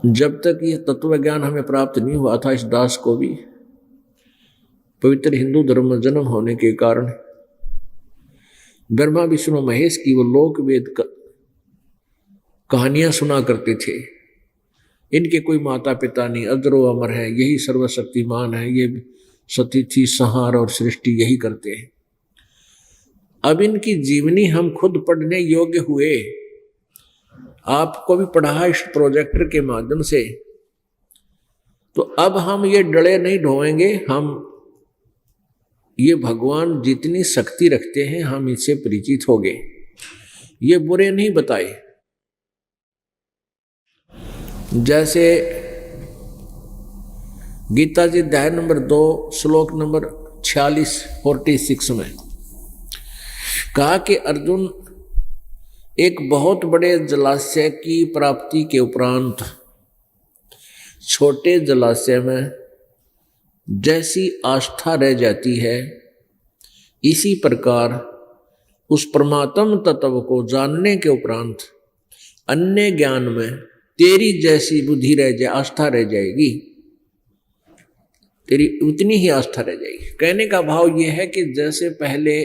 जब तक ये तत्व ज्ञान हमें प्राप्त नहीं हुआ था, इस दास को भी पवित्र हिंदू धर्म में जन्म होने के कारण ब्रह्मा विष्णु महेश की वो लोक वेद कहानियां सुना करते थे। इनके कोई माता पिता नहीं, अजरो अमर है, यही सर्वशक्तिमान है, ये सतिथि संहार और सृष्टि यही करते हैं। अब इनकी जीवनी हम खुद पढ़ने योग्य हुए, आपको भी पढ़ा इस प्रोजेक्टर के माध्यम से, तो अब हम ये डले नहीं ढोएंगे। हम ये भगवान जितनी शक्ति रखते हैं हम इससे परिचित हो गए, ये बुरे नहीं बताए। जैसे गीता जी अध्याय नंबर 2 श्लोक नंबर 46 में कहा कि अर्जुन, एक बहुत बड़े जलाशय की प्राप्ति के उपरांत छोटे जलाशय में जैसी आस्था रह जाती है, इसी प्रकार उस परमात्म तत्व को जानने के उपरांत अन्य ज्ञान में तेरी जैसी बुद्धि रह जाए, आस्था रह जाएगी, तेरी उतनी ही आस्था रह जाएगी। कहने का भाव यह है कि जैसे पहले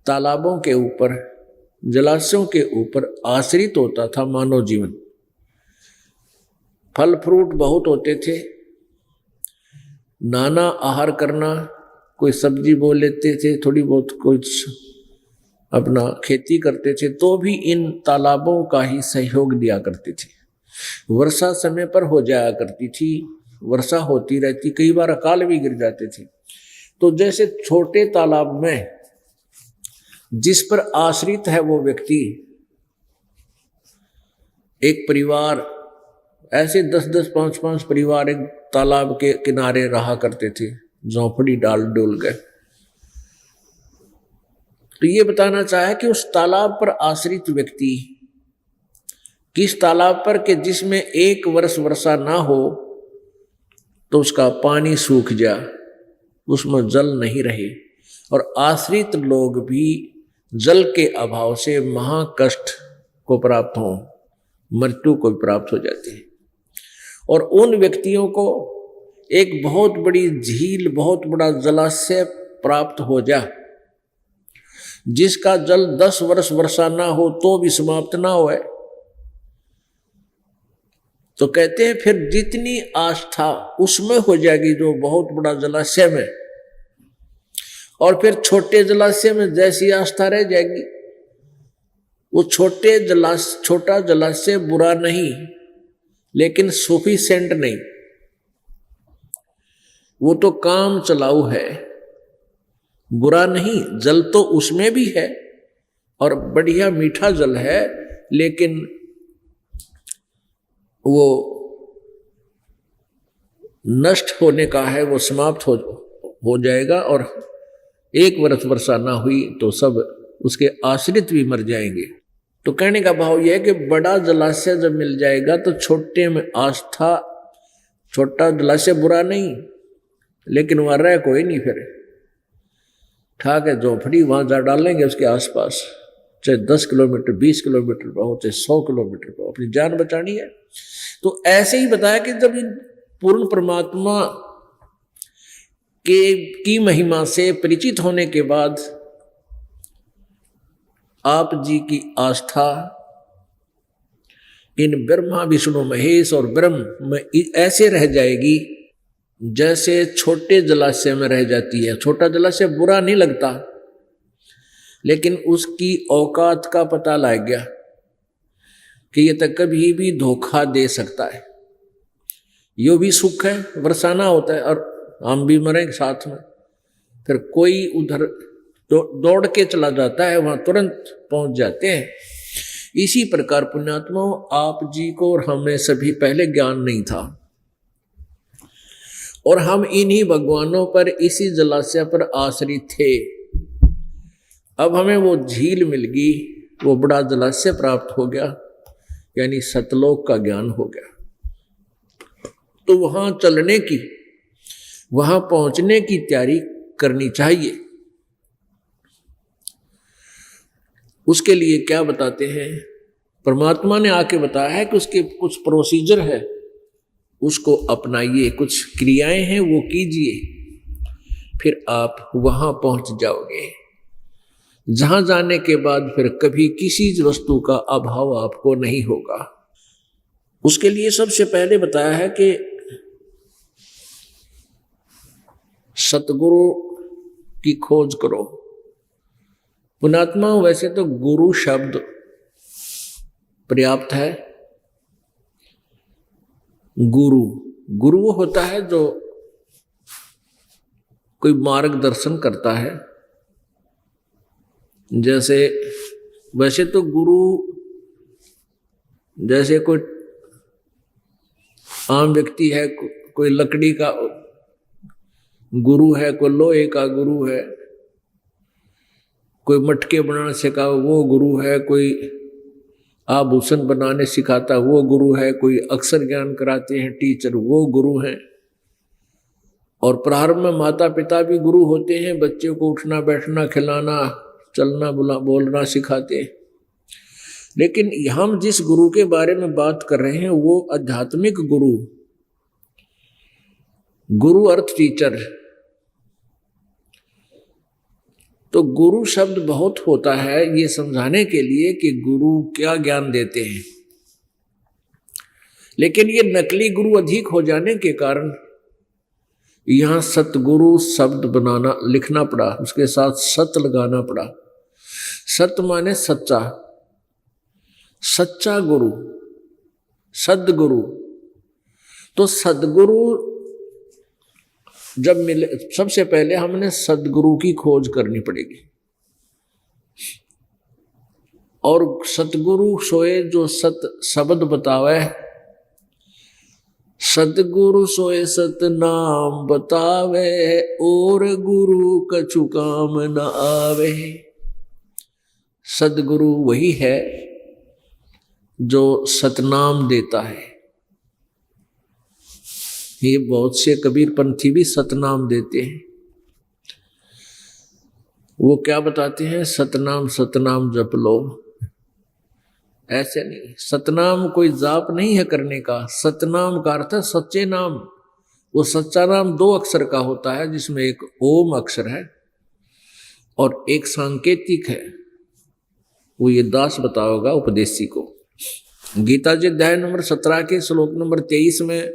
तालाबों के ऊपर, जलाशयों के ऊपर आश्रित होता था मानव जीवन, फल फ्रूट बहुत होते थे, नाना आहार करना, कोई सब्जी बो लेते थे, थोड़ी बहुत कुछ अपना खेती करते थे, तो भी इन तालाबों का ही सहयोग दिया करते थे। वर्षा समय पर हो जाया करती थी, वर्षा होती रहती, कई बार अकाल भी गिर जाते थे। तो जैसे छोटे तालाब में जिस पर आश्रित है वो व्यक्ति, एक परिवार, ऐसे 10-10, 5-5 परिवार एक तालाब के किनारे रहा करते थे, झोंपड़ी डाल डोल गए। तो ये बताना चाहे कि उस तालाब पर आश्रित व्यक्ति, किस तालाब पर कि जिसमें 1 वर्ष वर्षा ना हो तो उसका पानी सूख जा, उसमें जल नहीं रहे, और आश्रित लोग भी जल के अभाव से महाकष्ट को प्राप्त हो, मृत्यु को प्राप्त हो जाती है। और उन व्यक्तियों को एक बहुत बड़ी झील, बहुत बड़ा जलाशय प्राप्त हो जा, जिसका जल 10 वर्ष वर्षा ना हो तो भी समाप्त ना होए, तो कहते हैं फिर जितनी आस्था उसमें हो जाएगी जो बहुत बड़ा जलाशय में, और फिर छोटे जलाशय में जैसी आस्था रह जाएगी। वो छोटा जलाशय बुरा नहीं, लेकिन सफिशिएंट नहीं, वो तो काम चलाऊ है, बुरा नहीं। जल तो उसमें भी है और बढ़िया मीठा जल है, लेकिन वो नष्ट होने का है, वो समाप्त हो जाएगा, और 1 वर्ष वर्षा ना हुई तो सब उसके आश्रित भी मर जाएंगे। तो कहने का भाव यह है कि बड़ा जलाशय जब मिल जाएगा तो छोटे में आस्था, छोटा जलाशय बुरा नहीं, लेकिन वहां रह कोई नहीं, फिर ठाक है झोंपड़ी वहां जा डालेंगे उसके आसपास, चाहे 10 किलोमीटर 20 किलोमीटर पर हो, चाहे 100 किलोमीटर पर, अपनी जान बचानी है। तो ऐसे ही बताया कि जब इन पूर्ण परमात्मा की महिमा से परिचित होने के बाद आप जी की आस्था इन ब्रह्मा विष्णु महेश और ब्रह्म में ऐसे रह जाएगी जैसे छोटे जलाशय में रह जाती है। छोटा जलाशय बुरा नहीं लगता, लेकिन उसकी औकात का पता लग गया कि ये तो कभी भी धोखा दे सकता है। यो भी सुख है, बरसाना होता है और हम भी मरेंगे साथ में, फिर कोई उधर दौड़ के चला जाता है, वहां तुरंत पहुंच जाते हैं। इसी प्रकार पुण्यात्माओं, आप जी को और हमें सभी पहले ज्ञान नहीं था, और हम इन्हीं भगवानों पर, इसी जलाशय पर आश्रित थे। अब हमें वो झील मिल गई, वो बड़ा जलाशय प्राप्त हो गया, यानी सतलोक का ज्ञान हो गया। तो वहां चलने की, वहां पहुंचने की तैयारी करनी चाहिए। उसके लिए क्या बताते हैं परमात्मा ने आके बताया है कि उसके कुछ प्रोसीजर है, उसको अपनाइए, कुछ क्रियाएं हैं वो कीजिए, फिर आप वहां पहुंच जाओगे, जहां जाने के बाद फिर कभी किसी वस्तु का अभाव आपको नहीं होगा। उसके लिए सबसे पहले बताया है कि सतगुरु की खोज करो। पुण्यात्मा, वैसे तो गुरु शब्द पर्याप्त है। गुरु गुरु वो होता है जो कोई मार्गदर्शन करता है। जैसे वैसे तो गुरु जैसे कोई आम व्यक्ति है, कोई लकड़ी का गुरु है, कोई लोहे का गुरु है, कोई मटके बनाना सिखा वो गुरु है, कोई आभूषण बनाने सिखाता वो गुरु है, कोई अक्षर ज्ञान कराते हैं टीचर वो गुरु हैं। और प्रारंभ में माता पिता भी गुरु होते हैं, बच्चे को उठना बैठना खिलाना चलना बोलना सिखाते हैं। लेकिन हम जिस गुरु के बारे में बात कर रहे हैं वो आध्यात्मिक गुरु, गुरु अर्थ टीचर। तो गुरु शब्द बहुत होता है ये समझाने के लिए कि गुरु क्या ज्ञान देते हैं, लेकिन ये नकली गुरु अधिक हो जाने के कारण यहां सतगुरु शब्द बनाना लिखना पड़ा, उसके साथ सत लगाना पड़ा। सत माने सच्चा, सच्चा गुरु, सद्गुरु। तो सद्गुरु जब मिले, सबसे पहले हमने सद्गुरु की खोज करनी पड़ेगी। और सतगुरु सोए जो सत शब्द बतावे, सतगुरु सोए सत नाम बतावे, और गुरु कछु काम न आवे। सदगुरु वही है जो सतनाम देता है। ये बहुत से कबीर पंथी भी सतनाम देते हैं। वो क्या बताते हैं, सतनाम सतनाम जप लो। ऐसे नहीं, सतनाम कोई जाप नहीं है करने का। सतनाम का अर्थ है सच्चे नाम। वो सच्चा नाम 2 अक्षर का होता है, जिसमें एक ओम अक्षर है और एक सांकेतिक है। वो ये दास बताओगा उपदेशी को। गीता जी अध्याय नंबर 17 के श्लोक नंबर 23 में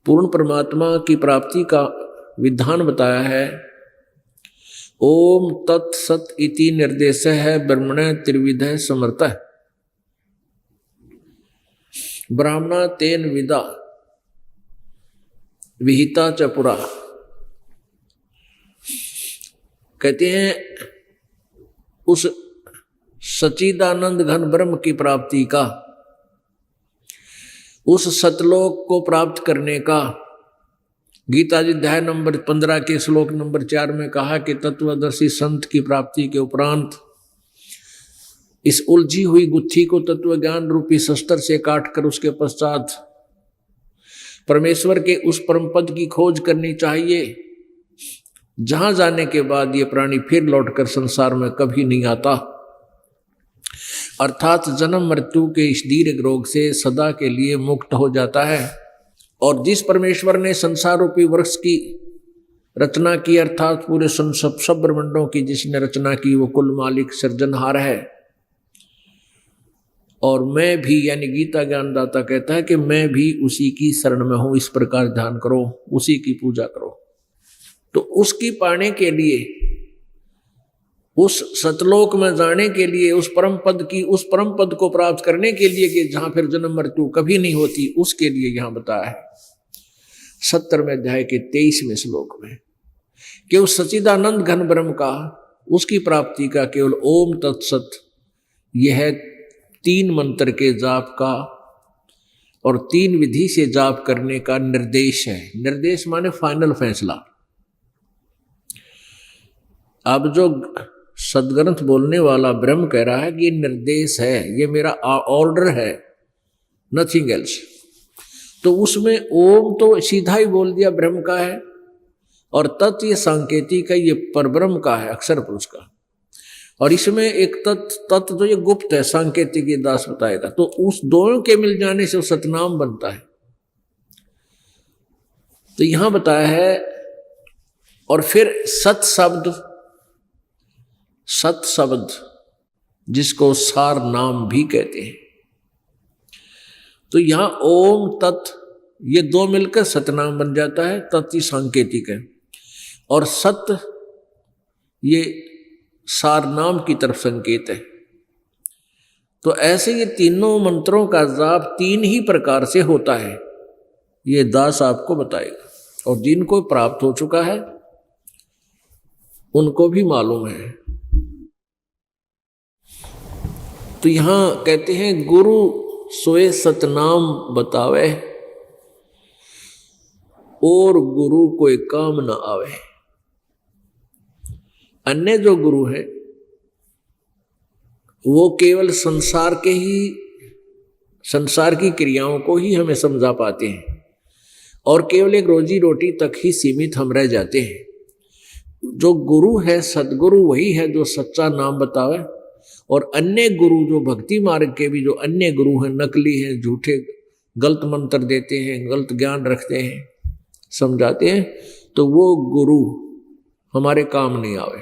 पूर्ण परमात्मा की प्राप्ति का विधान बताया है। ओम तत्सत इति निर्देश है ब्रह्मण त्रिविध समर्थ ब्राह्मणा तेन विदा विहिता च पुरा। कहते हैं उस सच्चिदानंद घन ब्रह्म की प्राप्ति का, उस सतलोक को प्राप्त करने का गीता जी अध्याय नंबर 15 के श्लोक नंबर 4 में कहा कि तत्वदर्शी संत की प्राप्ति के उपरांत इस उलझी हुई गुत्थी को तत्व ज्ञान रूपी शस्त्र से काटकर उसके पश्चात परमेश्वर के उस परम पद की खोज करनी चाहिए, जहां जाने के बाद ये प्राणी फिर लौटकर संसार में कभी नहीं आता। अर्थात जन्म मृत्यु के इस दीर्घ रोग से सदा के लिए मुक्त हो जाता है। और जिस परमेश्वर ने संसार रूपी वृक्ष की रचना की, अर्थात पूरे सब ब्रह्मांडों की जिसने रचना की, वो कुल मालिक सृजनहार है। और मैं भी, यानी गीता ज्ञानदाता कहता है कि मैं भी उसी की शरण में हूं। इस प्रकार ध्यान करो, उसी की पूजा करो। तो उसकी पाने के लिए, उस सतलोक में जाने के लिए, उस परम पद को प्राप्त करने के लिए कि जहां फिर जन्म मृत्यु कभी नहीं होती, उसके लिए यहां बताया है 70वें अध्याय के 23वें श्लोक में कि उस सच्चिदानंद घन ब्रह्म का, उसकी प्राप्ति का केवल ओम तत्सत, यह 3 मंत्र के जाप का और 3 विधि से जाप करने का निर्देश है। निर्देश माने फाइनल फैसला। अब जो सदग्रंथ बोलने वाला ब्रह्म कह रहा है कि ये निर्देश है, ये मेरा ऑर्डर है, नथिंग एल्स। तो उसमें ओम तो सीधा ही बोल दिया ब्रह्म का है, और तत् ये सांकेतिक है, ये परब्रह्म का है, अक्षर पुरुष का। और इसमें एक तत्व जो ये गुप्त है, सांकेतिक, ये दास बताएगा। तो उस दोनों के मिल जाने से वो सतनाम बनता है। तो यहां बताया है। और फिर सत शब्द जिसको सार नाम भी कहते हैं। तो यहां ओम तत् ये दो मिलकर सतनाम बन जाता है। तत् सांकेतिक है और सत ये सार नाम की तरफ संकेत है। तो ऐसे ये तीनों मंत्रों का जाप 3 ही प्रकार से होता है, ये दास आपको बताएगा। और जिनको प्राप्त हो चुका है उनको भी मालूम है। तो यहां कहते हैं गुरु सोए सतनाम बतावे और गुरु कोई काम न आवे। अन्य जो गुरु है वो केवल संसार की क्रियाओं को ही हमें समझा पाते हैं और केवल एक रोजी रोटी तक ही सीमित हम रह जाते हैं। जो गुरु है, सदगुरु वही है जो सच्चा नाम बतावे। और अन्य गुरु जो भक्ति मार्ग के भी जो अन्य गुरु हैं, नकली हैं, झूठे गलत मंत्र देते हैं, गलत ज्ञान रखते हैं, समझाते हैं, तो वो गुरु हमारे काम नहीं आवे।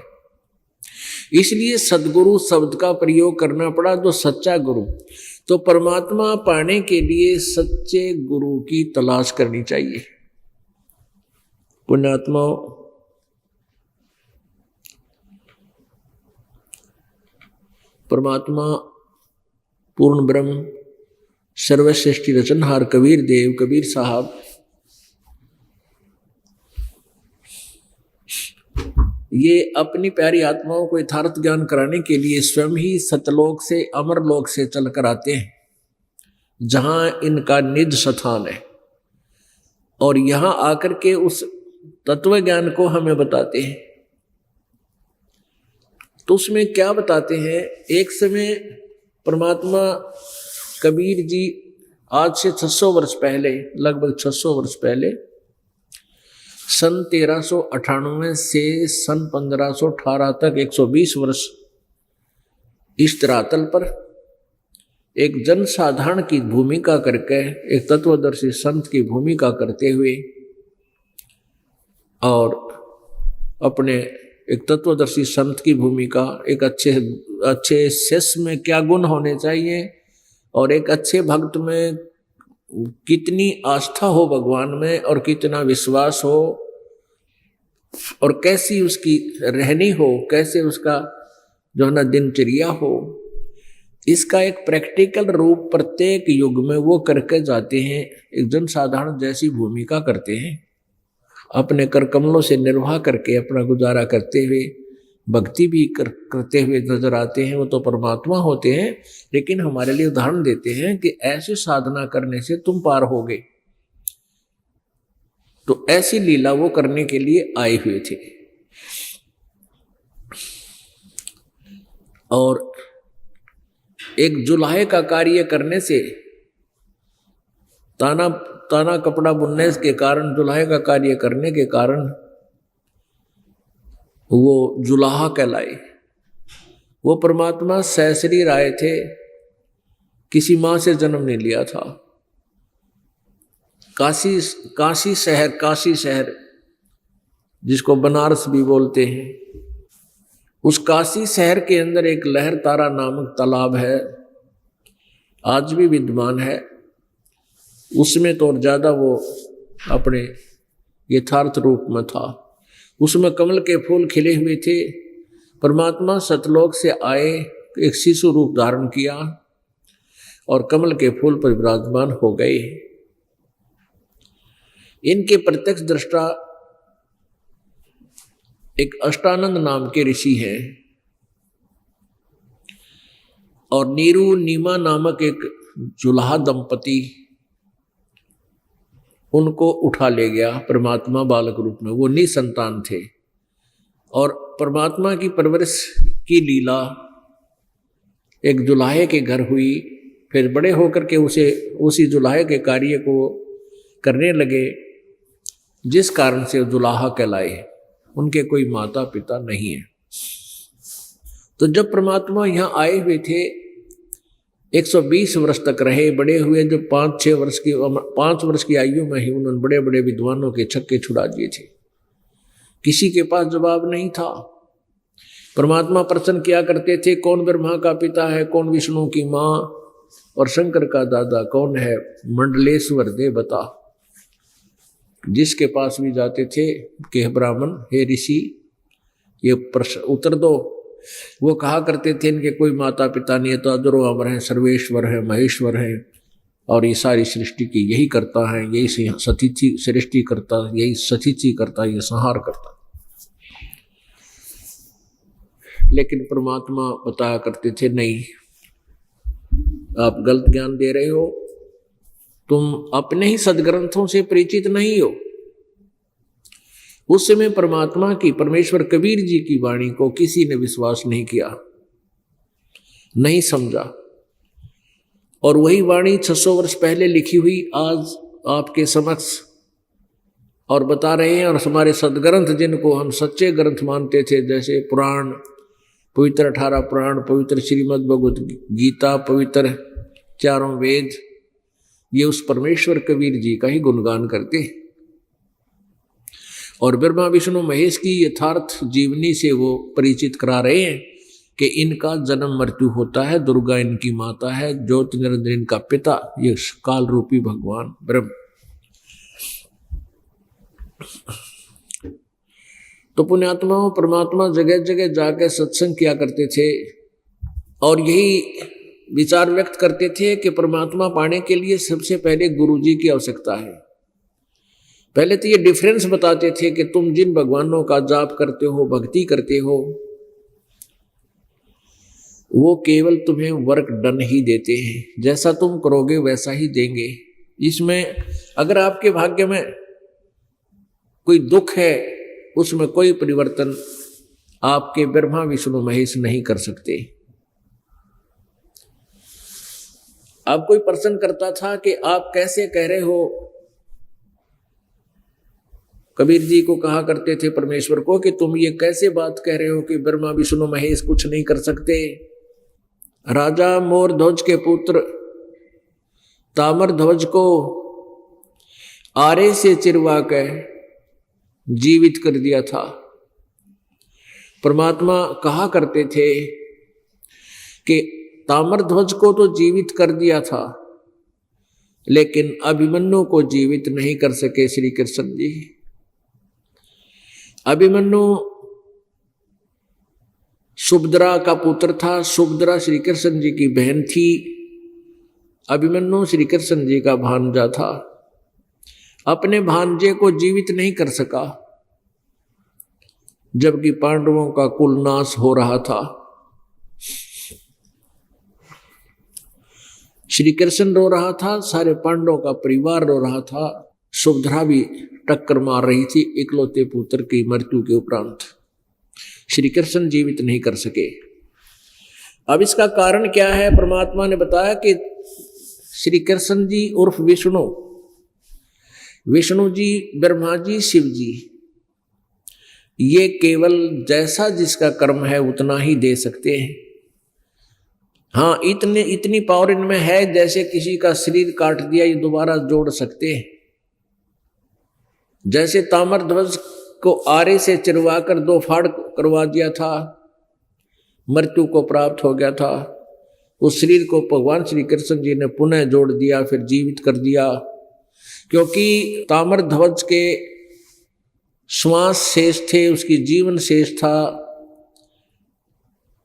इसलिए सदगुरु शब्द का प्रयोग करना पड़ा, जो सच्चा गुरु। तो परमात्मा पाने के लिए सच्चे गुरु की तलाश करनी चाहिए। पुण्यात्माओं, परमात्मा पूर्ण ब्रह्म सर्वश्रेष्ठी रचनहार कबीर देव, कबीर साहब ये अपनी प्यारी आत्माओं को यथार्थ ज्ञान कराने के लिए स्वयं ही सतलोक से, अमरलोक से चल कर आते हैं, जहां इनका निज स्थान है। और यहां आकर के उस तत्व ज्ञान को हमें बताते हैं। तो उसमें क्या बताते हैं? एक समय परमात्मा कबीर जी आज से 600 वर्ष पहले, लगभग 600 वर्ष पहले, सन 1398 से सन 1518 तक 120 वर्ष इस धरातल पर एक जनसाधारण की भूमिका करके, एक तत्वदर्शी संत की भूमिका करते हुए और अपने एक तत्वदर्शी संत की भूमिका, एक अच्छे शिष्य में क्या गुण होने चाहिए और एक अच्छे भक्त में कितनी आस्था हो भगवान में और कितना विश्वास हो और कैसी उसकी रहनी हो, कैसे उसका जो है ना दिनचर्या हो, इसका एक प्रैक्टिकल रूप प्रत्येक युग में वो करके जाते हैं। एक जनसाधारण जैसी भूमिका करते हैं, अपने कर कमलों से निर्वाह करके अपना गुजारा करते हुए भक्ति भी करते हुए नजर आते हैं। वो तो परमात्मा होते हैं, लेकिन हमारे लिए उदाहरण देते हैं कि ऐसी साधना करने से तुम पार होगे। तो ऐसी लीला वो करने के लिए आए हुए थे। और एक जुलाहे का कार्य करने से, ताना कपड़ा बुनने के कारण, जुलाहे का कार्य करने के कारण वो जुलाहा कहलाए। वो परमात्मा सहशरीर आए थे, किसी मां से जन्म नहीं लिया था। काशी शहर जिसको बनारस भी बोलते हैं, उस काशी शहर के अंदर एक लहर तारा नामक तालाब है, आज भी विद्यमान है। उसमें तो और ज्यादा वो अपने यथार्थ रूप में था। उसमें कमल के फूल खिले हुए थे। परमात्मा सतलोक से आए, एक शिशु रूप धारण किया और कमल के फूल पर विराजमान हो गए। इनके प्रत्यक्ष दृष्टा एक अष्टानंद नाम के ऋषि हैं और नीरू नीमा नामक एक जुलाहा दंपति उनको उठा ले गया परमात्मा बालक रूप में। वो निसंतान थे और परमात्मा की परवरिश की लीला एक जुलाहे के घर हुई। फिर बड़े होकर के उसी जुलाहे के कार्य को करने लगे, जिस कारण से जुलाहा कहलाए। उनके कोई माता पिता नहीं है। तो जब परमात्मा यहाँ आए हुए थे 120 वर्ष तक रहे, बड़े हुए। जो 5 वर्ष की आयु में ही उन्होंने बड़े बड़े विद्वानों के छक्के छुड़ा दिए थे। किसी के पास जवाब नहीं था। परमात्मा प्रश्न किया करते थे, कौन ब्रह्मा का पिता है, कौन विष्णु की माँ और शंकर का दादा कौन है, मंडलेश्वर दे बता। जिसके पास भी जाते थे कि हे ब्राह्मण, हे ऋषि, ये प्रश्न उत्तर दो। वो कहा करते थे इनके कोई माता पिता नहीं है, तो अजरो अमर है, सर्वेश्वर है, महेश्वर है, और ये सारी सृष्टि की यही करता है, यही सतिथि सृष्टि करता, यही सतिथि करता, ये संहार करता। लेकिन परमात्मा बताया करते थे, नहीं, आप गलत ज्ञान दे रहे हो, तुम अपने ही सदग्रंथों से परिचित नहीं हो। उस समय परमात्मा की, परमेश्वर कबीर जी की वाणी को किसी ने विश्वास नहीं किया, नहीं समझा। और वही वाणी 600 वर्ष पहले लिखी हुई आज आपके समक्ष और बता रहे हैं। और हमारे सदग्रंथ जिनको हम सच्चे ग्रंथ मानते थे, जैसे पुराण, पवित्र 18 पुराण, पवित्र श्रीमद् भगवत गीता, पवित्र 4 वेद, ये उस परमेश्वर कबीर जी का ही गुणगान करते हैं। और ब्रह्मा विष्णु महेश की यथार्थ जीवनी से वो परिचित करा रहे हैं कि इनका जन्म मृत्यु होता है, दुर्गा इनकी माता है, ज्योति निरंजन इनका पिता, ये काल रूपी भगवान ब्रह्म। तो पुण्यात्माओं, परमात्मा जगह जगह जाकर सत्संग किया करते थे और यही विचार व्यक्त करते थे कि परमात्मा पाने के लिए सबसे पहले गुरु जी की आवश्यकता है। पहले तो ये डिफरेंस बताते थे कि तुम जिन भगवानों का जाप करते हो, भक्ति करते हो, वो केवल तुम्हें वर्क डन ही देते हैं, जैसा तुम करोगे वैसा ही देंगे। इसमें अगर आपके भाग्य में कोई दुख है, उसमें कोई परिवर्तन आपके ब्रह्मा विष्णु महेश नहीं कर सकते। अब कोई प्रश्न करता था कि आप कैसे कह रहे हो, कबीर जी को कहा करते थे परमेश्वर को कि तुम ये कैसे बात कह रहे हो कि ब्रह्मा विष्णु महेश कुछ नहीं कर सकते। राजा मोर ध्वज के पुत्र तामर ध्वज को आरे से चिरवा कर जीवित कर दिया था। परमात्मा कहा करते थे कि तामर ध्वज को तो जीवित कर दिया था, लेकिन अभिमन्यु को जीवित नहीं कर सके श्री कृष्ण जी। अभिमन्यु सुभद्रा का पुत्र था, सुभद्रा श्री कृष्ण जी की बहन थी, अभिमन्यु श्री कृष्ण जी का भांजा था। अपने भांजे को जीवित नहीं कर सका, जबकि पांडवों का कुल नाश हो रहा था। श्री कृष्ण रो रहा था, सारे पांडवों का परिवार रो रहा था, सुभद्रा भी टक्कर मार रही थी इकलौते पुत्र की मृत्यु के उपरांत। श्री कृष्ण जीवित नहीं कर सके। अब इसका कारण क्या है? परमात्मा ने बताया कि श्री कृष्ण जी उर्फ विष्णु, विष्णु जी, ब्रह्मा जी, शिव जी, ये केवल जैसा जिसका कर्म है उतना ही दे सकते हैं। हाँ, इतनी पावर इनमें है, जैसे किसी का शरीर काट दिया ये दोबारा जोड़ सकते हैं। जैसे तामर ध्वज को आरे से चिरवा कर 2 फाड़ करवा दिया था, मृत्यु को प्राप्त हो गया था, उस शरीर को भगवान श्री कृष्ण जी ने पुनः जोड़ दिया, फिर जीवित कर दिया। क्योंकि तामर ध्वज के श्वास शेष थे, उसकी जीवन शेष था,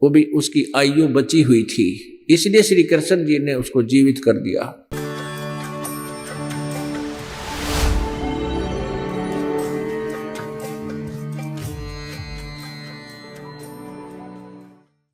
वो भी उसकी आयु बची हुई थी, इसलिए श्री कृष्ण जी ने उसको जीवित कर दिया।